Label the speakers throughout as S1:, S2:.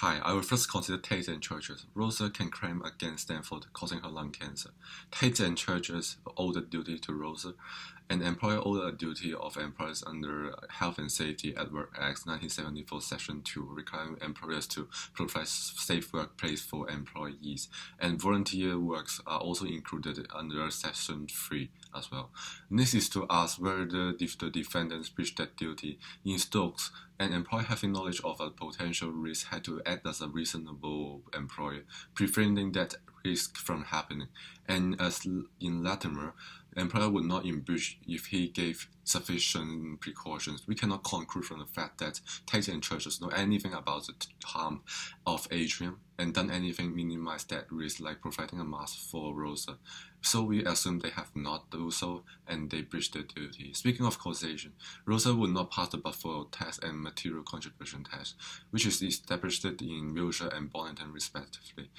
S1: Hi, I will first consider Tate and Churches. Rosa can claim against Stanford causing her lung cancer. Tate and Churches owe the duty to Rosa. An employer owed a duty of employers under Health and Safety at Work Act 1974 Section 2, requiring employers to provide safe workplace for employees. And volunteer works are also included under Section 3 as well. Next is to ask whether the defendants breached that duty. In Stokes, an employer having knowledge of a potential risk had to act as a reasonable employer, preventing that risk from happening. And as in Latimer, the employer would not in breach if he gave sufficient precautions. We cannot conclude from the fact that Tate and Churches know anything about the harm of Atrium and done anything minimize that risk, like providing a mask for Rosa. So we assume they have not done so and they breached their duty. Speaking of causation, Rosa would not pass the Buffalo test and material contribution test, which is established in Wilshire and Bonington respectively.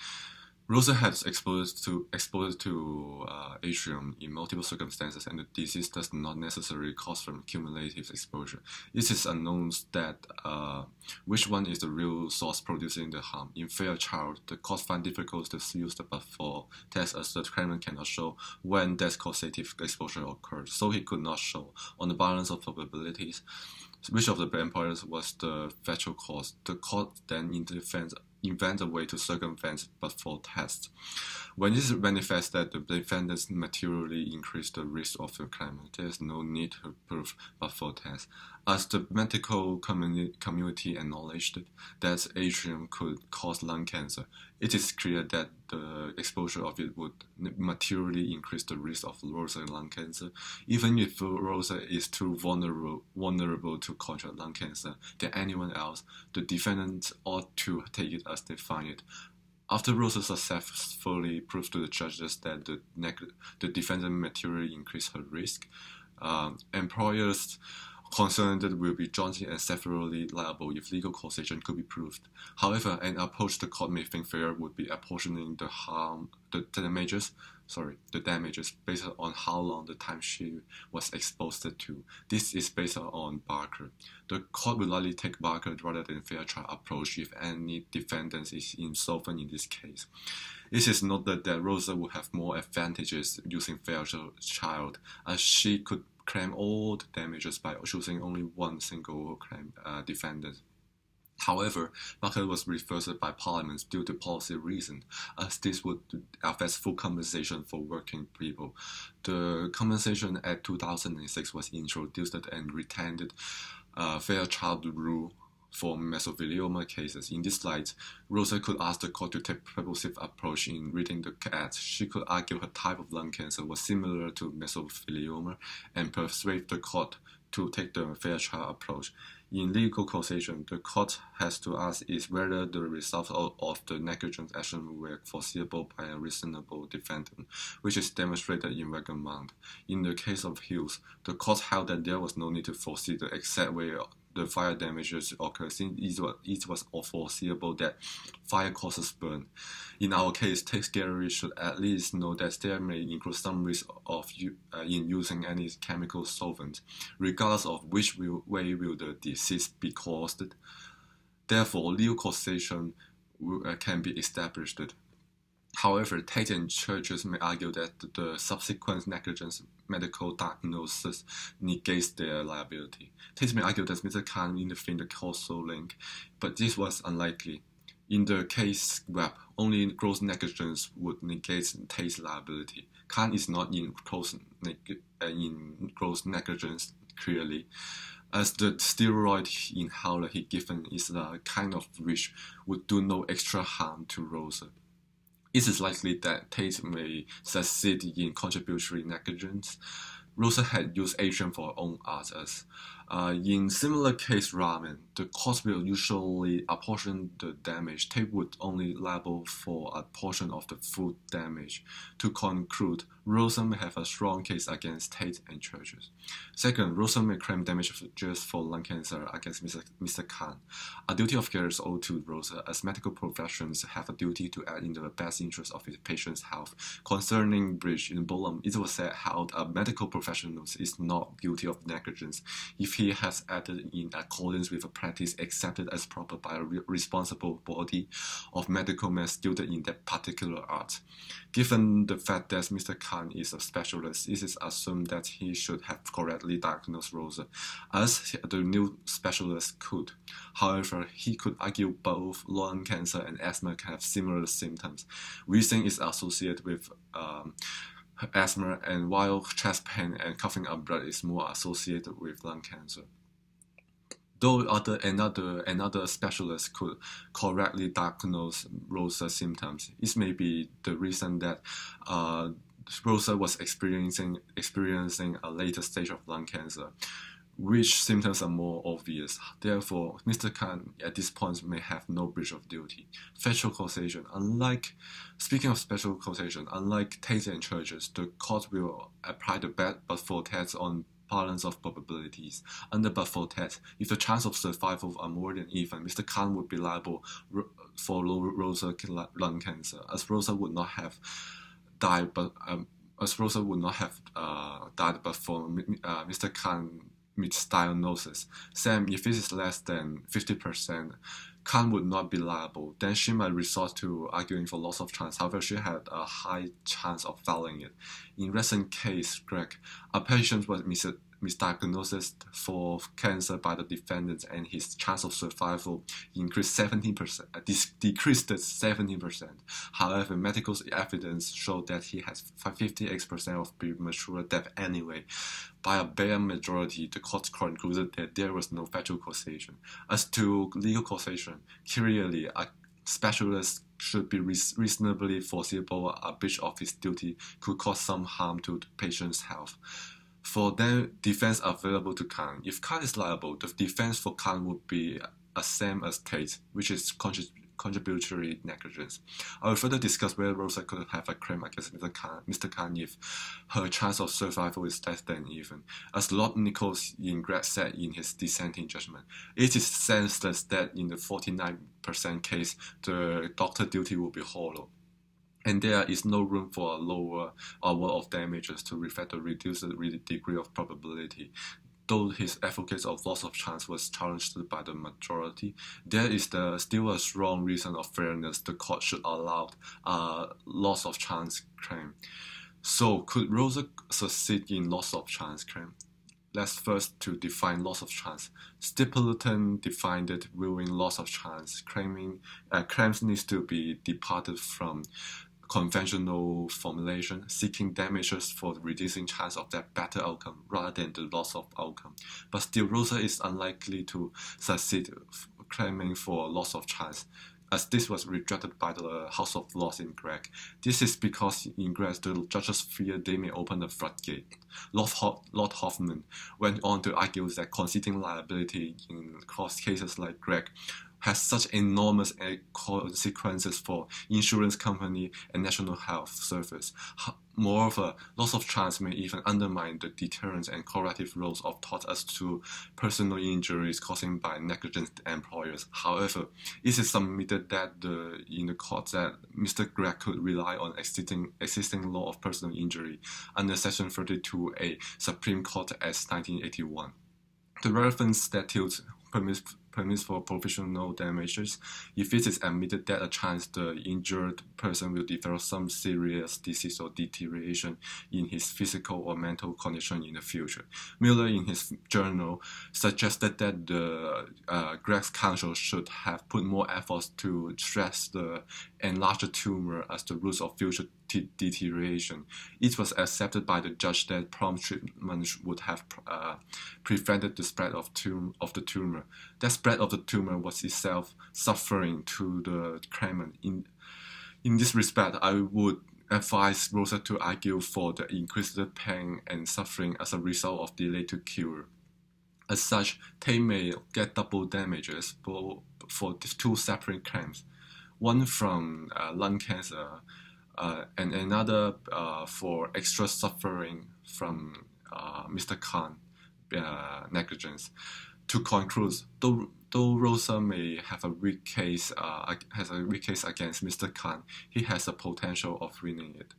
S1: Rosa has exposed to atrium in multiple circumstances, and the disease does not necessarily cause from cumulative exposure. It is unknown that which one is the real source producing the harm. In Fairchild, the court found difficult to use the Buffalo test as the claimant cannot show when that causative exposure occurred, so he could not show, on the balance of probabilities, which of the employers was the factual cause. The court then invent a way to circumvent Buffalo test. When it is manifest that the defendants materially increase the risk of the claimant, there is no need to prove Buffalo test. As the medical community acknowledged that atrium could cause lung cancer, it is clear that the exposure of it would materially increase the risk of Rosa lung cancer. Even if Rosa is too vulnerable to contract lung cancer than anyone else, the defendants ought to take it as they find it. After Rosa successfully proved to the judges that the defendant materially increased her risk, employers concerned will be jointly and severally liable if legal causation could be proved. However, an approach the court may think fair would be apportioning the damages based on how long the time she was exposed to. This is based on Barker. The court will likely take Barker rather than Fairchild approach if any defendant is insolvent in this case. It is noted that Rosa would have more advantages using Fairchild, as she could claim all the damages by choosing only one single claim defendant. However, Barker was reversed by Parliament due to policy reasons, as this would affect full compensation for working people. The Compensation Act 2006 was introduced and retained Fairchild rule for mesothelioma cases. In this light, Rosa could ask the court to take purposive approach in reading the act. She could argue her type of lung cancer was similar to mesothelioma and persuade the court to take the Fairchild approach. In legal causation, the court has to ask is whether the results of the negligent action were foreseeable by a reasonable defendant, which is demonstrated in Wagamount. In the case of Hughes, the court held that there was no need to foresee the exact way the fire damages occur, since it was foreseeable that fire causes burn. In our case, tax galleries should at least know that there may include some risk in using any chemical solvent, regardless of which way will the disease be caused. Therefore, legal causation can be established. However, Tate and Churches may argue that the subsequent negligent medical diagnosis negates their liability. Tate may argue that Mr. Khan intervened the causal link, but this was unlikely. In the case Webb, only gross negligence would negate Tate's liability. Khan is not in gross negligence clearly, as the steroid inhaler he given is a kind of which would do no extra harm to Rosa. It is likely that Tate may succeed in contributory negligence. Rosa had used atrium for her own arts. In similar case ramen, the court will usually apportion the damage. Tate would only liable for a portion of the full damage. To conclude, Rosa may have a strong case against Tate and Churches. Second, Rosa may claim damages for lung cancer against Mr. Khan. A duty of care is owed to Rosa, as medical professions have a duty to act in the best interest of his patient's health. Concerning Bridge in Bolam, it was said how a medical professional is not guilty of negligence if he has acted in accordance with a practice accepted as proper by a responsible body of medical men skilled in that particular art. Given the fact that Mr. Khan is a specialist, it is assumed that he should have correctly diagnosed Rosa, as the new specialist could. However, he could argue both lung cancer and asthma can have similar symptoms. Wheezing is associated with asthma, and while chest pain and coughing up blood is more associated with lung cancer. Though another specialist could correctly diagnose Rosa's symptoms, it may be the reason that Rosa was experiencing a later stage of lung cancer, which symptoms are more obvious. Therefore, Mr. Khan at this point may have no breach of duty. Factual causation. Speaking of special causation, unlike Tate and Churches, the court will apply the but-for test on balance of probabilities. Under but-for test, if the chance of survival are more than even, Mr. Khan would be liable for Rosa lung cancer, as Rosa would not have died, but for Mr. Khan misdiagnosis. Same, if it is less than 50%, Khan would not be liable. Then she might resort to arguing for loss of chance. However, she had a high chance of failing it. In recent case, Greg, a patient was misdiagnosed for cancer by the defendant, and his chance of survival increased 17%, decreased 17%. However, medical evidence showed that he has 58% of premature death anyway. By a bare majority, the court concluded that there was no factual causation. As to legal causation, clearly a specialist should be reasonably foreseeable a breach of his duty could cause some harm to the patient's health. For the defense available to Khan, if Khan is liable, the defense for Khan would be the same as Tate, which is contributory negligence. I will further discuss whether Rosa could have a claim against Mr. Khan if her chance of survival is less than even. As Lord Nichols in Gregg said in his dissenting judgment, it is senseless that in the 49% case, the doctor duty will be hollow, and there is no room for a lower award of damages to reflect the reduced degree of probability. Though his advocates of loss of chance was challenged by the majority, there is still a strong reason of fairness the court should allow a loss of chance claim. So, could Rosa succeed in loss of chance claim? Let's first to define loss of chance. Stapleton defined it, viewing loss of chance claims needs to be departed from conventional formulation, seeking damages for reducing chance of that better outcome rather than the loss of outcome. But still, Rosa is unlikely to succeed claiming for loss of chance, as this was rejected by the House of Lords in Gregg. This is because in Gregg, the judges fear they may open the floodgate. Lord Hoffman went on to argue that conceding liability in cases like Gregg has such enormous consequences for insurance company and National Health Service. Moreover, loss of chance may even undermine the deterrence and corrective roles of tort as to personal injuries caused by negligent employers. However, it is submitted that in the court that Mr. Gregg could rely on existing law of personal injury under Section 32A, Supreme Court Act 1981. The relevant statute permits for professional damages if it is admitted that a chance the injured person will develop some serious disease or deterioration in his physical or mental condition in the future. Miller, in his journal, suggested that the Gregg's counsel should have put more efforts to stress the enlarged tumor as the root of future deterioration. It was accepted by the judge that prompt treatment would have prevented the spread of the tumor. That spread of the tumor was itself suffering to the claimant. In this respect, I would advise Rosa to argue for the increased pain and suffering as a result of delay to cure. As such, they may get double damages for two separate claims. One from lung cancer, And another for extra suffering from Mr. Khan negligence. To conclude, though Rosa may have a weak case, has a weak case against Mr. Khan, he has a potential of winning it.